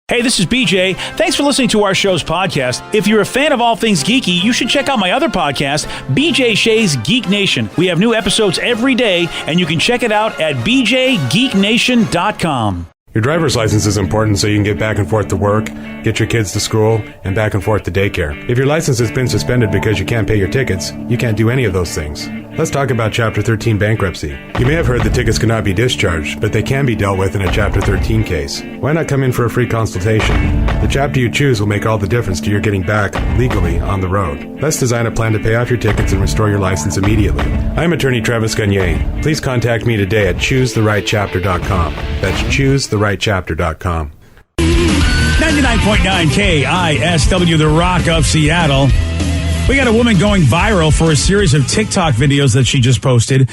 Hey, this is BJ. Thanks for listening to our show's podcast. If you're a fan of all things geeky, you should check out my other podcast, BJ Shea's Geek Nation. We have new episodes every day, and you can check it out at bjgeeknation.com. Your driver's license is important so you can get back and forth to work, get your kids to school, and back and forth to daycare. If your license has been suspended because you can't pay your tickets, you can't do any of those things. Let's talk about Chapter 13 bankruptcy. You may have heard the tickets cannot be discharged, but they can be dealt with in a Chapter 13 case. Why not come in for a free consultation? The chapter you choose will make all the difference to your getting back legally on the road. Let's design a plan to pay off your tickets and restore your license immediately. I'm attorney Travis Gagne. Please contact me today at choosetherightchapter.com. That's choosetherightchapter.com. 99.9 KISW, the Rock of Seattle. We got a woman going viral for a series of TikTok videos that she just posted.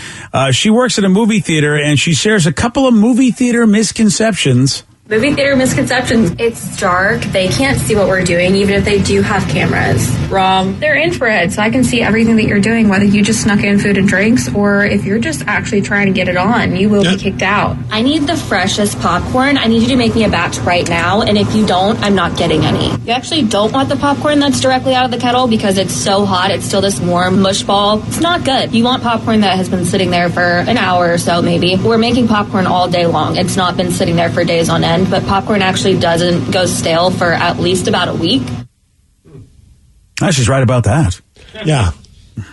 She works at a movie theater, and she shares a couple of movie theater misconceptions. Movie theater misconceptions. It's dark. They can't see what we're doing, even if they do have cameras. Wrong. They're infrared, so I can see everything that you're doing, whether you just snuck in food and drinks or if you're just actually trying to get it on, you will be kicked out. I need the freshest popcorn. I need you to make me a batch right now, and if you don't, I'm not getting any. You actually don't want the popcorn that's directly out of the kettle because it's so hot. It's still this warm mush ball. It's not good. You want popcorn that has been sitting there for an hour or so, maybe. We're making popcorn all day long. It's not been sitting there for days on end. But popcorn actually doesn't go stale for at least about a week. She's right about that. Yeah.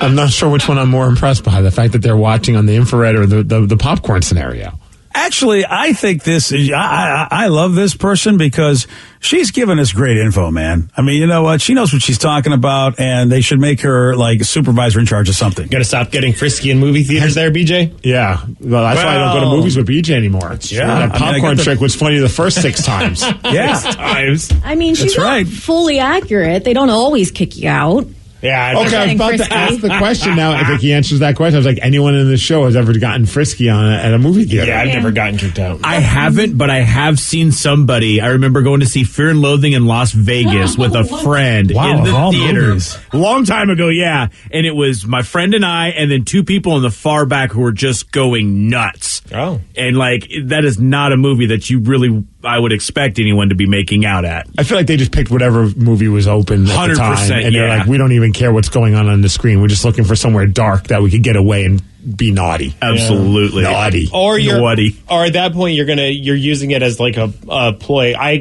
I'm not sure which one I'm more impressed by, the fact that they're watching on the infrared or the popcorn scenario. Actually, I think this is, I love this person because she's given us great info, man. I mean, you know what? She knows what she's talking about, and they should make her like a supervisor in charge of something. Got to stop getting frisky in movie theaters there, BJ? Yeah. Well, that's why I don't go to movies with BJ anymore. Yeah. That popcorn trick was funny the first 6 times. Yeah. 6 times. I mean, she's not fully accurate. They don't always kick you out. Yeah. Okay, I was about to ask the question now. I think he answers that question. I was like, anyone in the show has ever gotten frisky at a movie theater? Yeah, I've never gotten kicked out. I haven't, but I have seen somebody. I remember going to see Fear and Loathing in Las Vegas with a friend in the theaters. A long time ago, yeah. And it was my friend and I, and then 2 people in the far back who were just going nuts. Oh. And, like, that is not a movie that you really, I would expect anyone to be making out at. I feel like they just picked whatever movie was open at the time. And they're like, we don't even care what's going on the screen. We're just looking for somewhere dark that we could get away and be naughty. Absolutely. Yeah. Naughty. Or naughty. Or at that point you're using it as like a ploy. I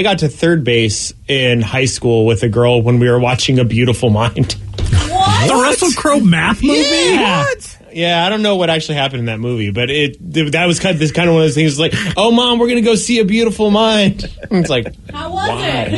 got to third base in high school with a girl when we were watching A Beautiful Mind. What? The Russell Crowe math movie? Yeah. What? Yeah, I don't know what actually happened in that movie, but that was kind of one of those things like, oh, Mom, we're going to go see A Beautiful Mind. And it's like, how was it?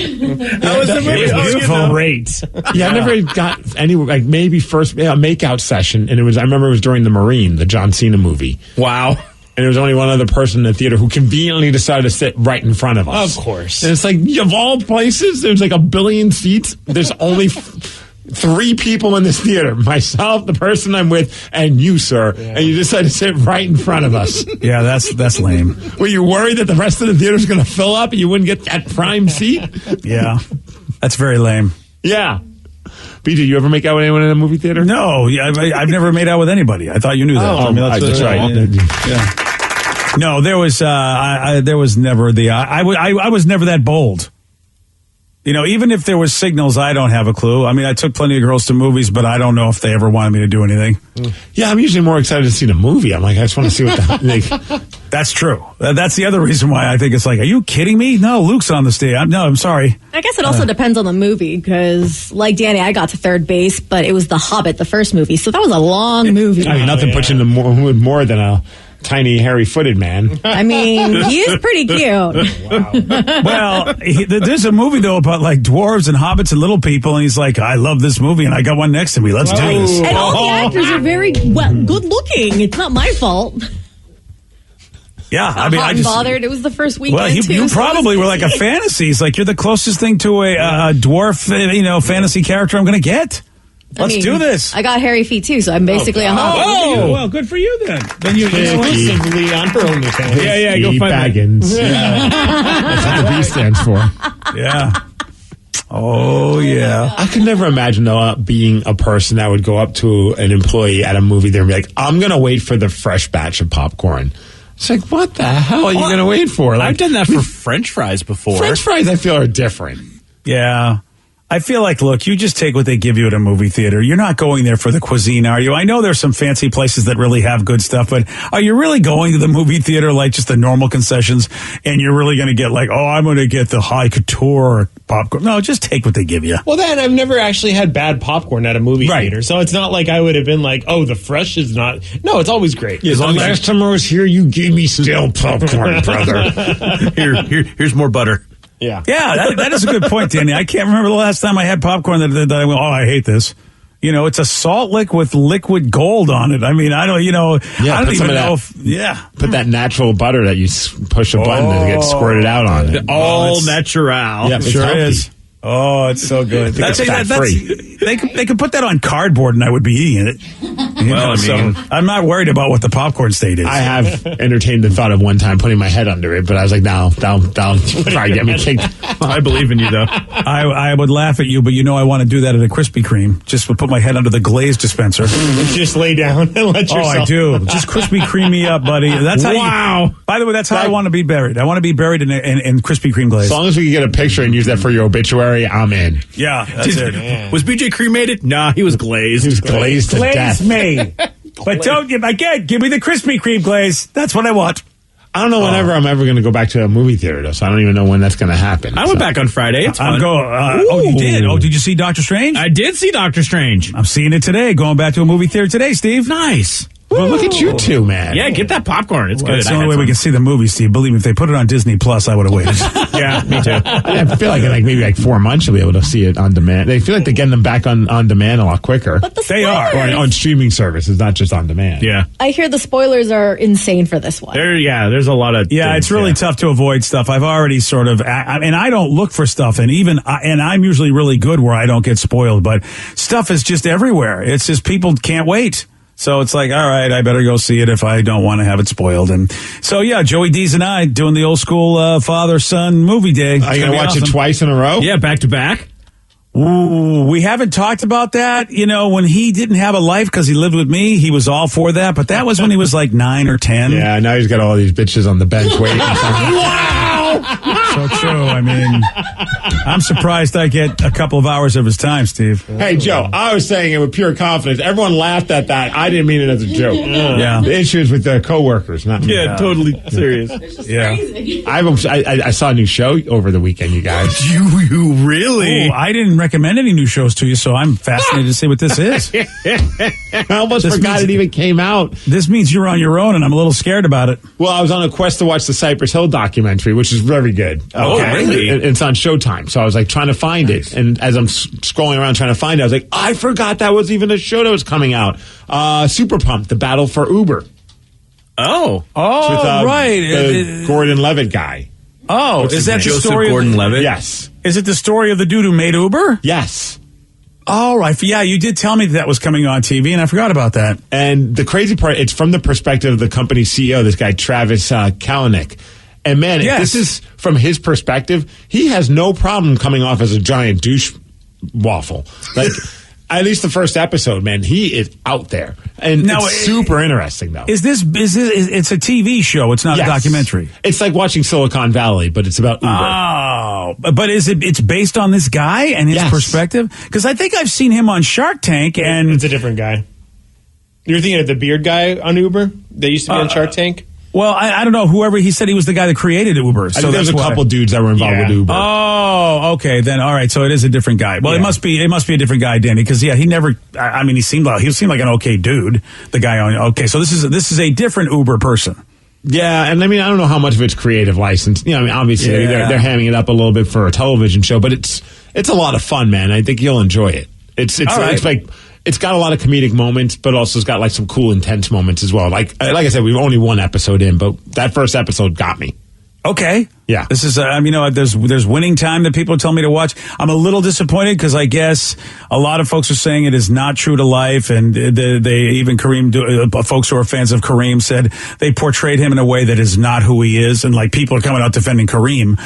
How was the movie? It was beautiful. Great. Yeah, I never got any, like maybe first a makeout session, and I remember it was during The Marine, the John Cena movie. Wow. And there was only one other person in the theater who conveniently decided to sit right in front of us. Of course. And it's like, of all places, there's like 1 billion seats. There's only 3 people in this theater. Myself, the person I'm with, and you, sir. Yeah. And you decided to sit right in front of us. Yeah, that's lame. Were you worried that the rest of the theater was going to fill up and you wouldn't get that prime seat? Yeah. That's very lame. Yeah. BJ, you ever make out with anyone in a movie theater? No, I've never made out with anybody. I thought you knew that. Oh, that's right. Yeah. No, there was never I was never that bold. You know, even if there was signals, I don't have a clue. I mean, I took plenty of girls to movies, but I don't know if they ever wanted me to do anything. Yeah, I'm usually more excited to see the movie. I'm like, I just want to see what That's true. That's the other reason why I think it's like, are you kidding me? No, Luke's on the stage. I'm sorry. I guess it also depends on the movie, because like Danny, I got to third base, but it was The Hobbit, the first movie. So that was a long movie. I mean, nothing puts you in the mood more than a tiny, hairy-footed man. I mean, he is pretty cute. Wow. Well, there's a movie, though, about, like, dwarves and hobbits and little people, and he's like, I love this movie, and I got one next to me. Let's do this. And all the actors are very, good-looking. It's not my fault. Yeah, I mean, I just... bothered. It was the first weekend, well, you probably were like a fantasy. It's like, you're the closest thing to a dwarf, fantasy character I'm going to get. Let's do this. I got hairy feet too, so I'm basically a hobbit. Oh, well, good for you then. Then you exclusively on her OnlyFans. Yeah, go find Baggins. Yeah. That's what the B stands for. Yeah. Oh, yeah. I could never imagine, though, being a person that would go up to an employee at a movie there and be like, I'm going to wait for the fresh batch of popcorn. It's like, what the hell are you going to wait for? Like, I've done that for French fries before. French fries, I feel, are different. Yeah. I feel like, look, you just take what they give you at a movie theater. You're not going there for the cuisine, are you? I know there's some fancy places that really have good stuff, but are you really going to the movie theater like just the normal concessions and you're really going to get like, oh, I'm going to get the high couture popcorn? No, just take what they give you. Well, then I've never actually had bad popcorn at a movie theater, so it's not like I would have been like, oh, the fresh is not. No, it's always great. Yeah, the last time I was here, you gave me stale popcorn, brother. Here's more butter. Yeah, that is a good point, Danny. I can't remember the last time I had popcorn that I went, oh, I hate this. You know, it's a salt lick with liquid gold on it. I mean, I don't, I don't even know Put that natural butter that you push a button and it gets squirted out on it. All natural. Yeah, it sure is. Oh, it's so good. They could put that on cardboard and I would be eating it. So I'm not worried about what the popcorn state is. I have entertained the thought of one time putting my head under it, but I was like, no, that'll probably get me kicked. I believe in you, though. I would laugh at you, but I want to do that at a Krispy Kreme. Just would put my head under the glaze dispenser. Just lay down and let yourself. Oh, I do. Just Krispy Kreme me up, buddy. That's how by the way, that's how I want to be buried. I want to be buried in Krispy Kreme glaze. As long as we can get a picture and use that for your obituary, I'm in. Yeah, that's it. Man. Was BJ cremated? Nah, he was glazed. He was glazed to death. Me. But don't give me the Krispy Kreme glaze. That's what I want. I don't know whenever I'm ever going to go back to a movie theater, though, so I don't even know when that's going to happen. I went back on Friday. It's fun. Oh, you did? Oh, did you see Doctor Strange? I did see Doctor Strange. I'm seeing it today. Going back to a movie theater today, Steve. Nice. Well, look at you two, man. Yeah, get that popcorn. It's good. It's the only way we can see the movie, Steve. Believe me, if they put it on Disney Plus, I would have waited. Yeah, me too. I feel like in maybe 4 months you'll be able to see it on demand. They feel like they're getting them back on demand a lot quicker. But they are. Or on streaming services, not just on demand. Yeah. I hear the spoilers are insane for this one. There's a lot of things, it's really tough to avoid stuff. I've already sort of, and I don't look for stuff, and I'm usually really good where I don't get spoiled, but stuff is just everywhere. It's just people can't wait. So it's like, all right, I better go see it if I don't want to have it spoiled. And so, yeah, Joey D's and I doing the old school father-son movie day. Are you going to watch it twice in a row? Yeah, back to back. Ooh, we haven't talked about that. When he didn't have a life because he lived with me, he was all for that. But that was when he was like 9 or 10. Yeah, now he's got all these bitches on the bench waiting. Wow! So true. I mean, I'm surprised I get a couple of hours of his time, Steve. Hey, Joe, I was saying it with pure confidence. Everyone laughed at that. I didn't mean it as a joke. Yeah. The issue is with the coworkers, not me. Yeah, totally serious. Yeah. I saw a new show over the weekend, you guys. You really? Ooh, I didn't recommend any new shows to you, so I'm fascinated to see what this is. I almost forgot it even came out. This means you're on your own, and I'm a little scared about it. Well, I was on a quest to watch the Cypress Hill documentary, which is very good. Oh, really? It's on Showtime, so I was like trying to find it. And as I'm scrolling around trying to find it, I was like, I forgot that was even a show that was coming out. Super Pumped, The Battle for Uber. Oh. With, right. The Gordon Levitt guy. Oh, is that the Joseph story? Gordon-Levitt? Yes. Is it the story of the dude who made Uber? Yes. Oh, right. Yeah, you did tell me that was coming on TV, and I forgot about that. And the crazy part, it's from the perspective of the company's CEO, this guy, Travis Kalanick. And man, if this is from his perspective, he has no problem coming off as a giant douche waffle. Like, at least the first episode, man, he is out there. And now, it's super interesting, though. It's a TV show. It's not a documentary. It's like watching Silicon Valley, but it's about Uber. Oh, but it's based on this guy and his perspective? Because I think I've seen him on Shark Tank, and it's a different guy. You're thinking of the beard guy on Uber that used to be on Shark Tank? Well, I don't know. Whoever he said he was the guy that created Uber. So there's a couple dudes that were involved with Uber. Oh, okay. Then all right. So it is a different guy. Well, it must be a different guy, Danny, because he never. I mean, he seemed like an okay dude. The guy on. Okay, so this is a different Uber person. Yeah, and I mean, I don't know how much of it's creative license. I mean, obviously they're hamming it up a little bit for a television show, but it's a lot of fun, man. I think you'll enjoy it. It's like. It's got a lot of comedic moments, but also it's got like some cool, intense moments as well. Like I said, we've only one episode in, but that first episode got me. Okay. Yeah. This is, there's winning time that people tell me to watch. I'm a little disappointed because I guess a lot of folks are saying it is not true to life. And they even folks who are fans of Kareem said they portrayed him in a way that is not who he is. And like people are coming out defending Kareem,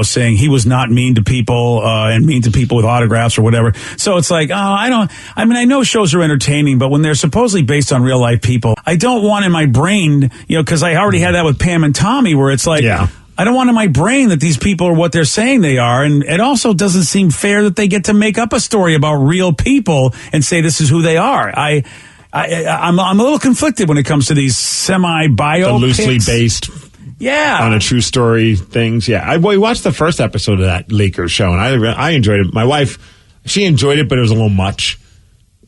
saying he was not mean to people, and mean to people with autographs or whatever. So it's like, I know shows are entertaining, but when they're supposedly based on real life people, I don't want in my brain, because I already had that with Pam and Tommy where it's like, I don't want in my brain that these people are what they're saying they are. And it also doesn't seem fair that they get to make up a story about real people and say this is who they are. I'm a little conflicted when it comes to these semi-biopics. The loosely based on a true story things. Yeah. We watched the first episode of that Lakers show, and I enjoyed it. My wife, she enjoyed it, but it was a little much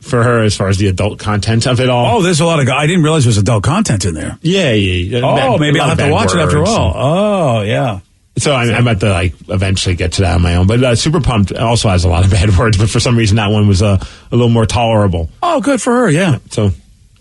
for her as far as the adult content of it all. Oh, there's a lot of... I didn't realize there was adult content in there. Yeah. Oh, maybe I'll have to watch it after all. Oh, yeah. So I'm about to eventually get to that on my own. But Super Pumped also has a lot of bad words, but for some reason that one was a little more tolerable. Oh, good for her, yeah. So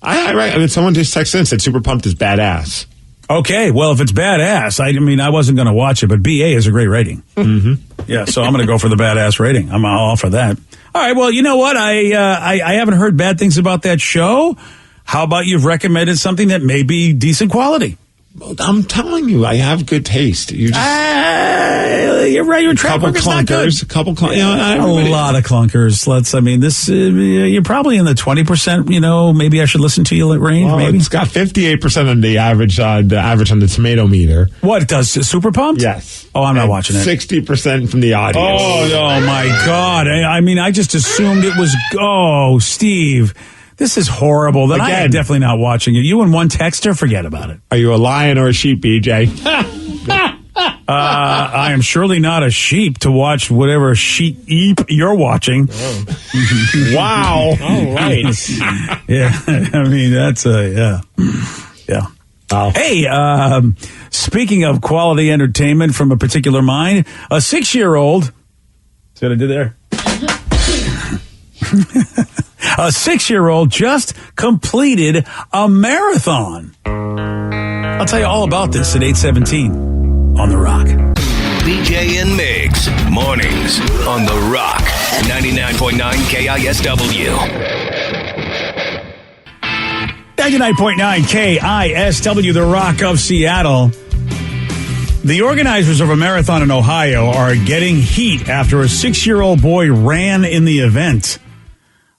someone just texted in and said Super Pumped is badass. Okay, well, if it's badass, I wasn't going to watch it, but BA is a great rating. Mm-hmm. Yeah, so I'm going to go for the badass rating. I'm all for that. All right, well, you know what? I haven't heard bad things about that show. How about you've recommended something that may be decent quality? Well, I'm telling you, I have good taste. You're right. Your track record's not good. A couple clunkers. A lot of clunkers. You're probably in the 20%. Maybe I should listen to you range. Well, maybe it's got 58% on the average on the tomato meter. What it does? Super Pumped? Yes. Oh, I'm not watching it. 60% from the audience. Oh my God! I just assumed it was. Oh, Steve. This is horrible. Then I am definitely not watching it. You and one texter, forget about it. Are you a lion or a sheep, BJ? I am surely not a sheep to watch whatever sheep you're watching. Oh. Wow. All right. Yeah. That's yeah. Wow. Hey, speaking of quality entertainment from a particular mind, a 6-year-old. See what I did there? A 6-year-old just completed a marathon. I'll tell you all about this at 8:17 on The Rock. BJ and Migs, mornings on The Rock, 99.9 KISW. 99.9 KISW, The Rock of Seattle. The organizers of a marathon in Ohio are getting heat after a 6-year-old boy ran in the event.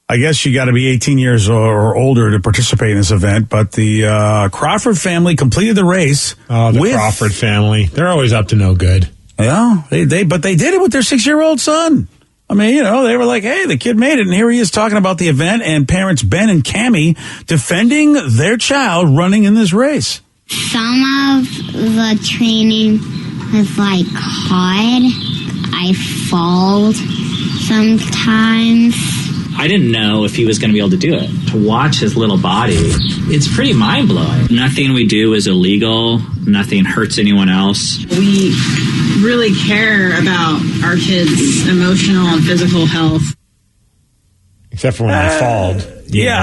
I guess you got to be 18 years or older to participate in this event, but the Crawford family completed the race. Oh, Crawford family. They're always up to no good. Yeah, but they did it with their 6-year-old son. They were like, hey, the kid made it, and here he is talking about the event, and parents Ben and Cammie defending their child running in this race. Some of the training was hard. I fall sometimes. I didn't know if he was going to be able to do it. To watch his little body, it's pretty mind-blowing. Nothing we do is illegal. Nothing hurts anyone else. We really care about our kids' emotional and physical health. Except for when they fall. Yeah,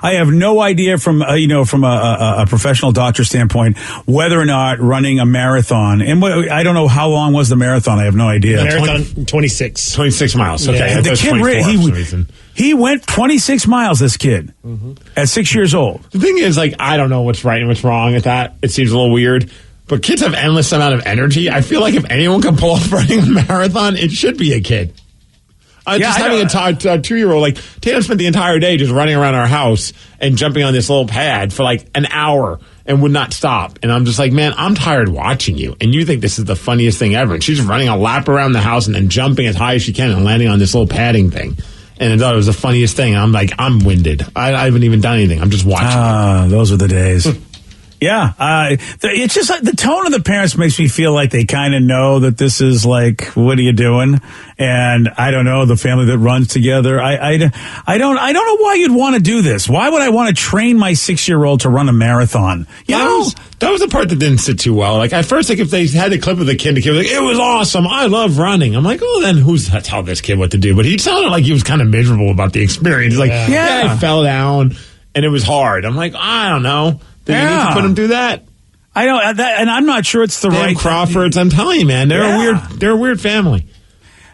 I have no idea from a professional doctor standpoint whether or not running a marathon, and I don't know how long was the marathon. I have no idea. The marathon 26 miles. Okay, yeah. The kid he went 26 miles. This kid at 6 years old. The thing is, I don't know what's right and what's wrong with that. It seems a little weird. But kids have endless amount of energy. I feel like if anyone can pull off running a marathon, it should be a kid. Having a 2-year-old, Tatum spent the entire day just running around our house and jumping on this little pad for an hour and would not stop. And I'm just like, man, I'm tired watching you. And you think this is the funniest thing ever. And she's running a lap around the house and then jumping as high as she can and landing on this little padding thing. And I thought it was the funniest thing. And I'm like, I'm winded. I haven't even done anything. I'm just watching. Those were the days. Yeah, it's just the tone of the parents makes me feel like they kind of know that this is what are you doing? And I don't know, the family that runs together. I don't know why you'd want to do this. Why would I want to train my 6-year-old to run a marathon? That was the part that didn't sit too well. At first, if they had the clip of the kid was like, it was awesome. I love running. I'm like, oh, then who's to tell this kid what to do? But he sounded like he was kind of miserable about the experience. He's like, I fell down and it was hard. I'm like, I don't know. Did you need to put them through that? I know, and I'm not sure it's the right Crawfords. I'm telling you, man, they're a weird family.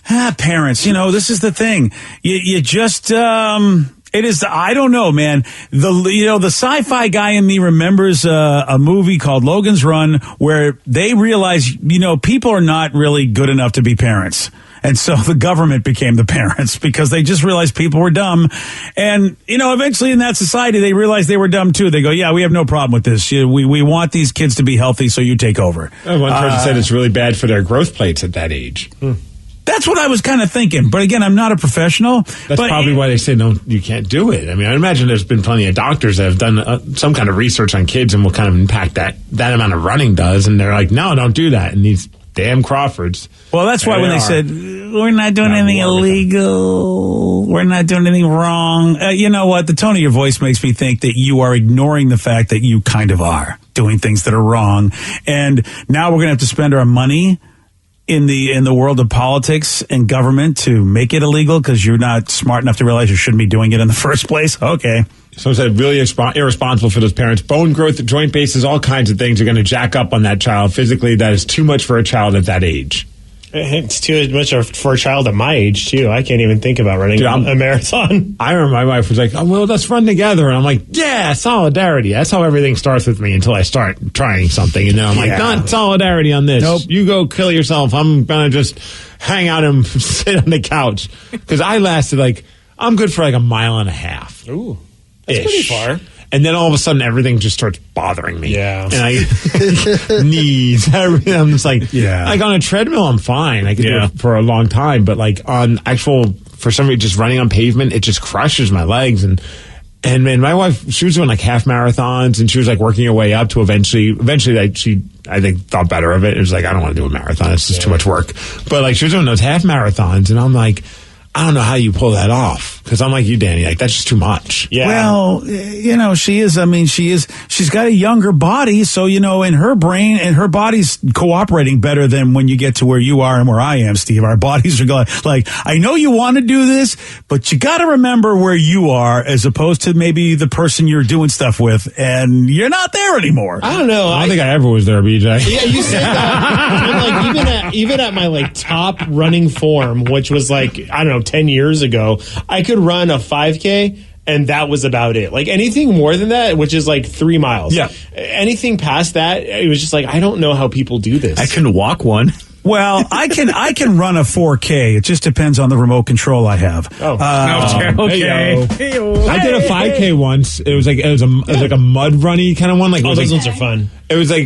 Parents, this is the thing. You just, it is, I don't know, man. The sci-fi guy in me remembers a movie called Logan's Run where they realize, people are not really good enough to be parents. And so the government became the parents because they just realized people were dumb. And, eventually in that society, they realized they were dumb too. They go, yeah, we have no problem with this. We want these kids to be healthy, so you take over. One person said it's really bad for their growth plates at that age. That's what I was kind of thinking. But again, I'm not a professional. That's probably why they say, no, you can't do it. I mean, I imagine there's been plenty of doctors that have done some kind of research on kids and what kind of impact that amount of running does. And they're like, no, don't do that. And these damn Crawfords. Well, that's why when they said, we're not doing anything illegal, we're not doing anything wrong. You know what? The tone of your voice makes me think that you are ignoring the fact that you kind of are doing things that are wrong. And now we're going to have to spend our money in the world of politics and government to make it illegal because you're not smart enough to realize you shouldn't be doing it in the first place. Okay. So it's really irresponsible for those parents. Bone growth, joint bases, all kinds of things are going to jack up on that child physically. That is too much for a child at that age. It's too much for a child at my age, too. I can't even think about running a marathon. I remember my wife was like, oh, well, let's run together. And I'm like, yeah, solidarity. That's how everything starts with me until I start trying something. And then I'm like, not solidarity on this. Nope. You go kill yourself. I'm going to just hang out and sit on the couch. Because I lasted I'm good for a mile and a half. Ooh. That's pretty far. And then all of a sudden, everything just starts bothering me. Yeah. And knees, everything. I'm just like on a treadmill, I'm fine. I can do it for a long time. But on for some reason, just running on pavement, it just crushes my legs. And man, my wife, she was doing half marathons and she was working her way up to eventually she, I think, thought better of it. It was I don't want to do a marathon. It's just too much work. But she was doing those half marathons and I'm like, I don't know how you pull that off. Because I'm like you, Danny. That's just too much. Yeah. Well, she is. I mean, she's got a younger body. So, in her brain and her body's cooperating better than when you get to where you are and where I am, Steve. Our bodies are going I know you want to do this, but you got to remember where you are as opposed to maybe the person you're doing stuff with. And you're not there anymore. I don't know. I don't think I ever was there, BJ. Yeah, you said that. even at my top running form, which was 10 years ago, I could run a 5K and that was about it. Anything more than that, which is 3 miles. Yeah. Anything past that, it was just I don't know how people do this. I can walk one. Well, I can run a 4K. It just depends on the remote control I have. Oh, okay. I did a 5K once. It was a mud runny kind of one. Those ones are fun. It was and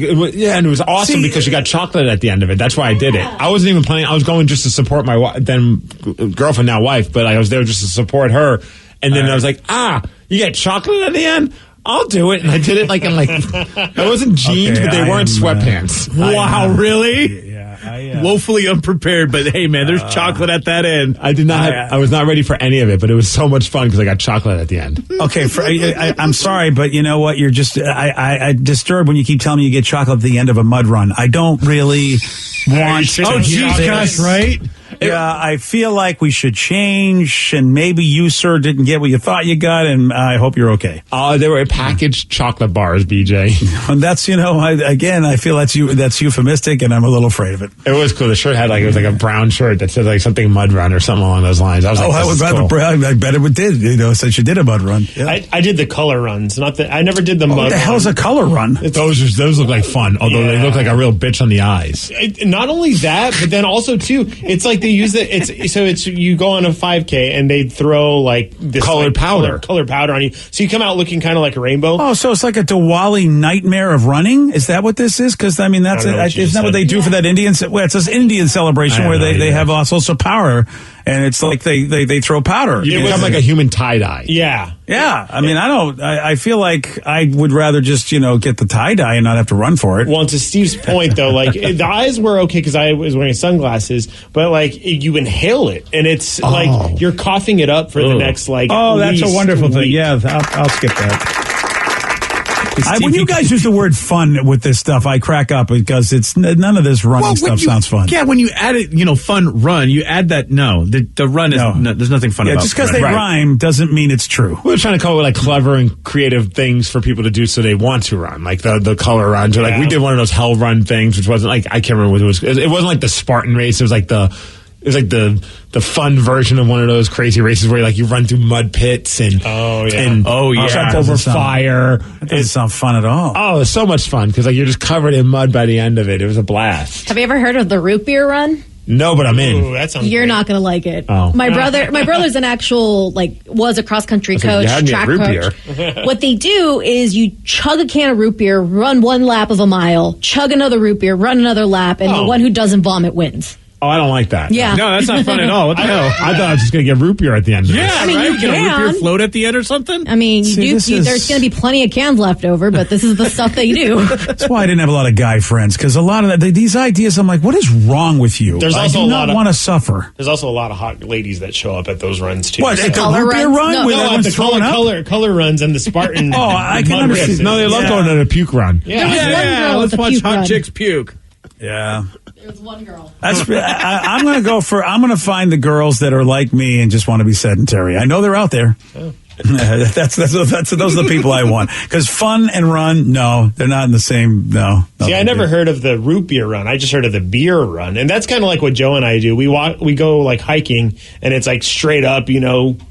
it was awesome because you got chocolate at the end of it. That's why I did it. I wasn't even planning. I was going just to support my then girlfriend, now wife, but I was there just to support her. And then I was like, you get chocolate at the end? I'll do it. And I did it I wasn't jeans, but they weren't sweatpants. Wow, really? Yeah. Woefully unprepared, but hey, man, there's chocolate at that end. I did not. I was not ready for any of it, but it was so much fun because I got chocolate at the end. Okay, I'm sorry, but you know what? You're just I disturbed when you keep telling me you get chocolate at the end of a mud run. I don't really want. Oh, Jesus, right? Yeah, I feel like we should change, and maybe you, sir, didn't get what you thought you got, and I hope you're okay. They were packaged chocolate bars, BJ. And that's, I feel that's euphemistic, and I'm a little afraid of it. It was cool. The shirt had it was a brown shirt that said something mud run or something along those lines. I was I bet it did, since you did a mud run. Yeah. I did the color runs, I never did the mud run. What the hell's a color run? Those look like fun, although they look like a real bitch on the eyes. Not only that, but then also, too, it's they use it. You go on a 5K and they throw this colored powder on you, so you come out looking kind of like a rainbow. Oh, so it's like a Diwali nightmare of running? Is that what this is? Because isn't that what they do for that Indian? Well, it's this Indian celebration where they have also power, and it's they throw powder. You become like a human tie-dye. Yeah. Yeah, I feel like I would rather just, get the tie-dye and not have to run for it. Well, to Steve's point, though, the eyes were okay because I was wearing sunglasses, but, you inhale it, and it's you're coughing it up for the next, Oh, that's a wonderful week. thing. Yeah, I'll skip that. When you guys use the word fun with this stuff, I crack up because it's none of this running stuff sounds fun. Yeah, when you add it, fun run, you add that. No, the run is there's nothing fun about it. Just because they rhyme doesn't mean it's true. We're trying to come up with like clever and creative things for people to do so they want to run, like the color runs, or like we did one of those hell run things, which wasn't like, I can't remember what it was. It wasn't like the Spartan race. It was like the fun version of one of those crazy races where you run through mud pits and jump over fire. That doesn't sound fun at all. Oh, it was so much fun because you're just covered in mud by the end of it. It was a blast. Have you ever heard of the root beer run? No, but I'm in. Ooh, that sounds You're great. not going to like it. Oh. My brother's an actual, was a cross-country coach, track coach. What they do is you chug a can of root beer, run one lap of a mile, chug another root beer, run another lap, and the one who doesn't vomit wins. Oh, I don't like that. Yeah. No, that's not fun at all. What the hell? I thought I was just going to get root beer at the end of this. I mean, you Get a root beer can. float at the end or something? I mean, there's going to be plenty of cans left over, but this is the stuff they do. That's why I didn't have a lot of guy friends, because a lot of these ideas, I'm like, what is wrong with you? There's I also do a not lot want to suffer. There's also a lot of hot ladies that show up at those runs too. What, at the Color root beer runs? run? No, where No, at everyone's the throwing up? color runs and the Spartan. Oh, I can mud understand. races. No, they love going to the puke run. Yeah. There was one girl let's at the watch puke hot run. chicks puke. Yeah. There was one girl. I'm going to find the girls that are like me and just want to be sedentary. I know they're out there. Those are the people I want. Because fun and run, no, they're not in the same. No. See, I never heard of the root beer run. I just heard of the beer run, and that's kind of like what Joe and I do. We go hiking, and it's straight up,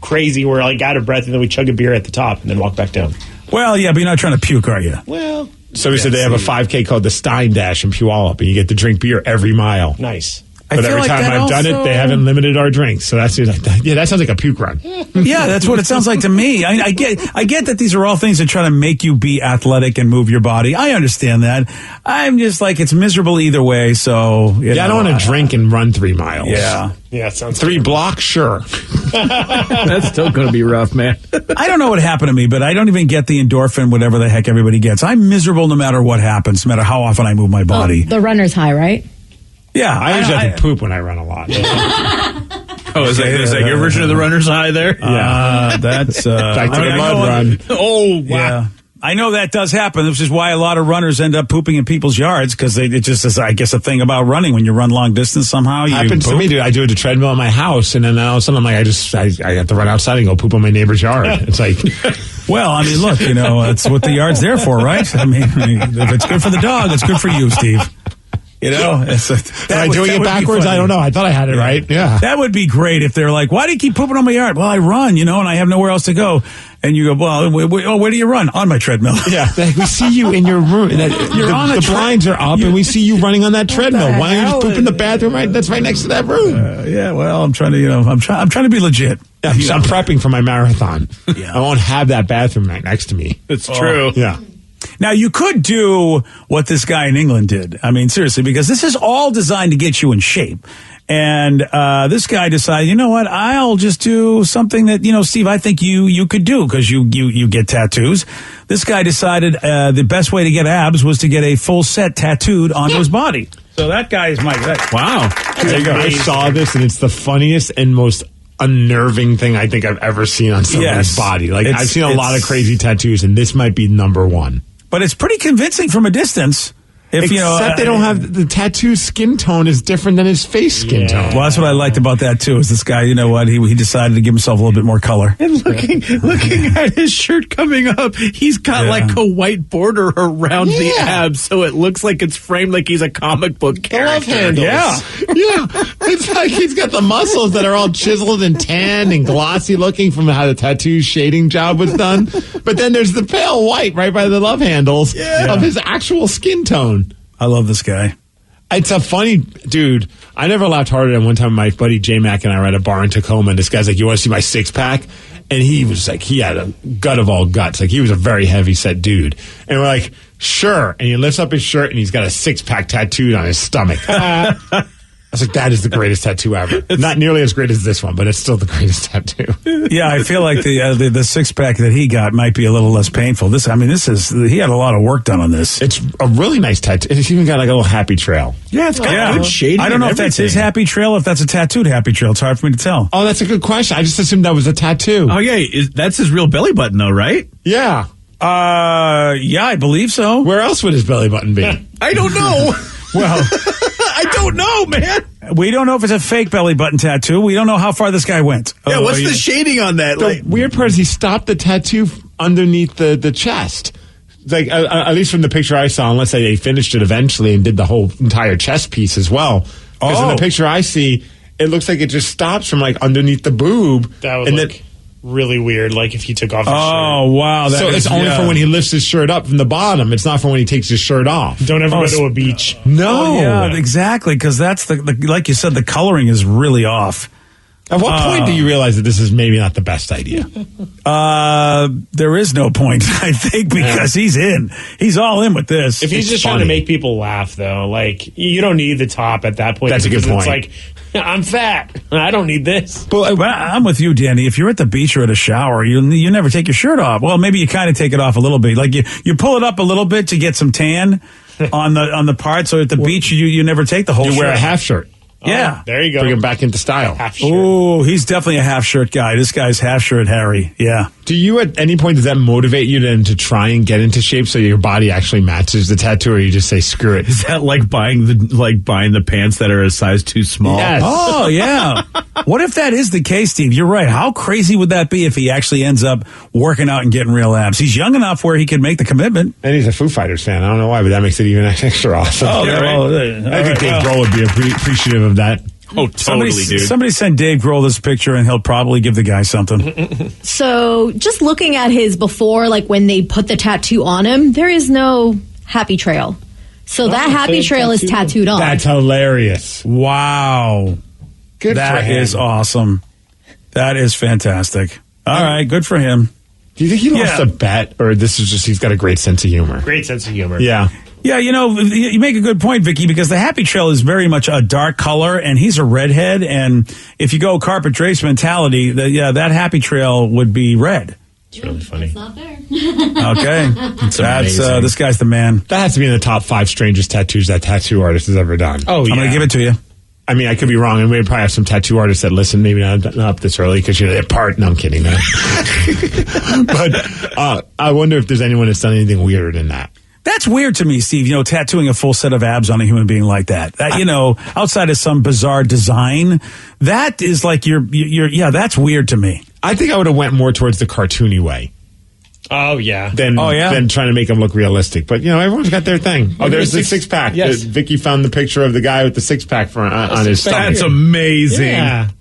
crazy. We're out of breath, and then we chug a beer at the top, and then walk back down. Well, yeah, but you're not trying to puke, are you? Well, So we said they have a 5K called the Stein Dash in Puyallup, and you get to drink beer every mile. nice. But every time I've done it, they haven't limited our drinks. So that sounds like a puke run. Yeah, that's what it sounds like to me. I get that these are all things that try to make you be athletic and move your body. I understand that. I'm just it's miserable either way. So I don't want to drink and run 3 miles. Yeah. Yeah, it sounds 3 blocks, sure. That's still going to be rough, man. I don't know what happened to me, but I don't even get the endorphin, whatever the heck everybody gets. I'm miserable no matter what happens, no matter how often I move my body. The runner's high, right? Yeah. I usually have to poop when I run a lot. Oh, is that your version of the runner's high there? Yeah. That's Back to the mud run. Oh, wow. Yeah. I know that does happen, which is why a lot of runners end up pooping in people's yards, because it just is, I guess, a thing about running. When you run long distance, somehow you Happens to me, dude. I do the treadmill at my house, and then all of a sudden I'm like, I have to run outside and go poop on my neighbor's yard. It's like, well, I mean, look, it's what the yard's there for, right? I mean, if it's good for the dog, it's good for you, Steve. Am I doing it backwards? I don't know. I thought I had it right. Yeah. That would be great if they're like, why do you keep pooping on my yard? Well, I run, and I have nowhere else to go. And you go, well, where do you run? On my treadmill. Yeah. We see you in your room. The blinds are up, and we see you running on that treadmill. Why don't you just poop in the bathroom that's right next to that room? Yeah, well, I'm trying to, I'm trying to be legit. I'm prepping for my marathon. Yeah. I won't have that bathroom right next to me. It's true. Yeah. Now, you could do what this guy in England did. I mean, seriously, because this is all designed to get you in shape. And this guy decided, you know what, I'll just do something that, Steve, I think you could do, because you get tattoos. This guy decided the best way to get abs was to get a full set tattooed onto his body. So that guy is my guy. Wow. There you go. I saw this, and it's the funniest and most unnerving thing I think I've ever seen on somebody's body. I've seen a lot of crazy tattoos, and this might be number one. But it's pretty convincing from a distance. Except they don't have the tattoo skin tone is different than his face skin tone. Well, that's what I liked about that too. Is this guy? You know what? He decided to give himself a little bit more color. And looking at his shirt coming up, he's got a white border around the abs, so it looks like it's framed like he's a comic book character. Love handles. Yeah. It's like he's got the muscles that are all chiseled and tanned and glossy looking from how the tattoo shading job was done. But then there's the pale white right by the love handles of his actual skin tone. I love this guy. It's a funny dude. I never laughed harder than one time my buddy J-Mac and I were at a bar in Tacoma, and this guy's like, you want to see my 6-pack? And he was like, he had a gut of all guts. Like, he was a very heavy set dude. And we're like, sure. And he lifts up his shirt, and he's got a 6-pack tattooed on his stomach. I was like, that is the greatest tattoo ever. Not nearly as great as this one, but it's still the greatest tattoo. Yeah, I feel like the 6-pack that he got might be a little less painful. He had a lot of work done on this. It's a really nice tattoo. It's even got like a little happy trail. Yeah, it's got good shading. I don't know if that's his happy trail, if that's a tattooed happy trail. It's hard for me to tell. Oh, that's a good question. I just assumed that was a tattoo. Oh, yeah. That's his real belly button, though, right? Yeah. Yeah, I believe so. Where else would his belly button be? I don't know. Well, I don't know, man. We don't know if it's a fake belly button tattoo. We don't know how far this guy went. Yeah, what's the shading on that? The weird part is he stopped the tattoo underneath the chest. Like, at least from the picture I saw, unless they finished it eventually and did the whole entire chest piece as well. Because in the picture I see, it looks like it just stops from like underneath the boob. That would look really weird, like if he took off his shirt. Oh, wow. So it's only for when he lifts his shirt up from the bottom. It's not for when he takes his shirt off. Don't ever go to a beach. No. Yeah, exactly, because that's, like you said, the coloring is really off. At what point do you realize that this is maybe not the best idea? There is no point, I think, because he's in. He's all in with this. If he's just trying to make people laugh, though, like, you don't need the top at that point. That's a good point. It's like, I'm fat. I don't need this. But I'm with you, Danny. If you're at the beach or at a shower, you never take your shirt off. Well, maybe you kind of take it off a little bit. Like you pull it up a little bit to get some tan on the part. So at the beach, you never take the whole shirt. You wear a half shirt. Yeah. There you go. Bring him back into style. Oh, he's definitely a half shirt guy. This guy's half shirt Harry. Yeah. Do you at any point, does that motivate you to try and get into shape so your body actually matches the tattoo, or you just say screw it? Is that like buying the pants that are a size too small? Yes. Oh, yeah. What if that is the case, Steve? You're right. How crazy would that be if he actually ends up working out and getting real abs? He's young enough where he can make the commitment. And he's a Foo Fighters fan. I don't know why, but that makes it even extra awesome. Oh, yeah, right. I think Dave Grohl would be appreciative of that. Oh, totally, dude. Somebody send Dave Grohl this picture, and he'll probably give the guy something. So, just looking at his before, like when they put the tattoo on him, there is no happy trail. So that happy trail is tattooed on. That's hilarious. Wow. Good for him. That is awesome. That is fantastic. All right, good for him. Do you think he lost a bet, or this is just he's got a great sense of humor? Great sense of humor. Yeah. Yeah, you make a good point, Vicky, because the happy trail is very much a dark color, and he's a redhead, and if you go carpet trace mentality, that happy trail would be red. It's really funny. It's not there. Okay. That's this guy's the man. That has to be in the top 5 strangest tattoos that tattoo artist has ever done. Oh, yeah. I'm going to give it to you. I mean, I could be wrong, and we probably have some tattoo artists that listen, maybe not up this early, because they're part. No, I'm kidding. But I wonder if there's anyone that's done anything weirder than that. That's weird to me, Steve, tattooing a full set of abs on a human being like that. Outside of some bizarre design, that is like that's weird to me. I think I would have went more towards the cartoony way. Oh, yeah. Than trying to make them look realistic. But, everyone's got their thing. Oh, there's the six-pack. Yes. Vicky found the picture of the guy with the six-pack on his stomach. That's amazing. Yeah.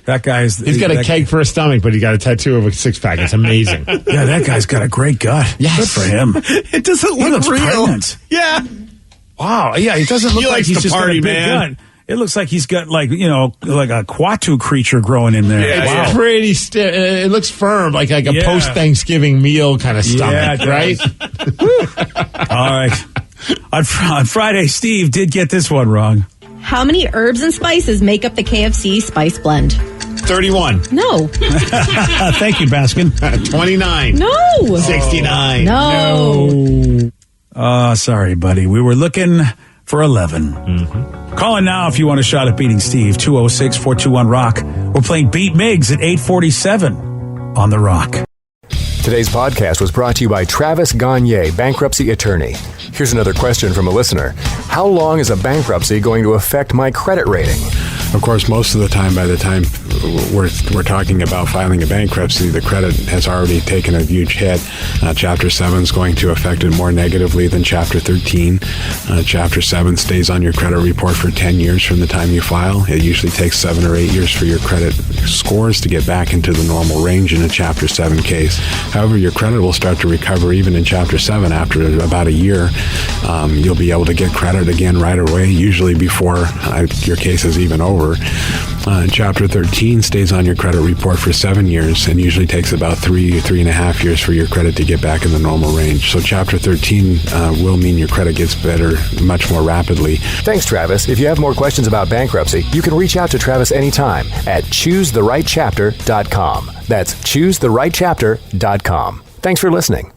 That guy's... He's got a keg for a stomach, but he got a tattoo of a six-pack. It's amazing. Yeah, that guy's got a great gut. Yes. Good for him. It doesn't look real. Pregnant. Yeah. Wow. Yeah, it doesn't look like he's just party, got a big man. gut. It looks like he's got like a Quatu creature growing in there. Yeah, it's pretty stiff. It looks firm, like a post-Thanksgiving meal kind of stomach, right? All right. On Friday, Steve did get this one wrong. How many herbs and spices make up the KFC spice blend? 31. No. Thank you, Baskin. 29. No. 69. No. Sorry, buddy. We were looking for 11. Mm-hmm. Call in now if you want a shot at beating Steve. 206-421-ROCK. We're playing Beat Miggs at 8:47 on The Rock. Today's podcast was brought to you by Travis Gagne, bankruptcy attorney. Here's another question from a listener. How long is a bankruptcy going to affect my credit rating? Of course, most of the time, by the time we're talking about filing a bankruptcy, the credit has already taken a huge hit. Chapter 7 is going to affect it more negatively than Chapter 13. Chapter 7 stays on your credit report for 10 years from the time you file. It usually takes 7 or 8 years for your credit scores to get back into the normal range in a Chapter 7 case. However, your credit will start to recover even in Chapter 7 after about a year. You'll be able to get credit again right away, usually before your case is even over. Chapter 13 stays on your credit report for 7 years and usually takes about 3.5 years for your credit to get back in the normal range. So Chapter 13 will mean your credit gets better much more rapidly. Thanks, Travis. If you have more questions about bankruptcy, you can reach out to Travis anytime at choosetherightchapter.com. That's choosetherightchapter.com. Thanks for listening.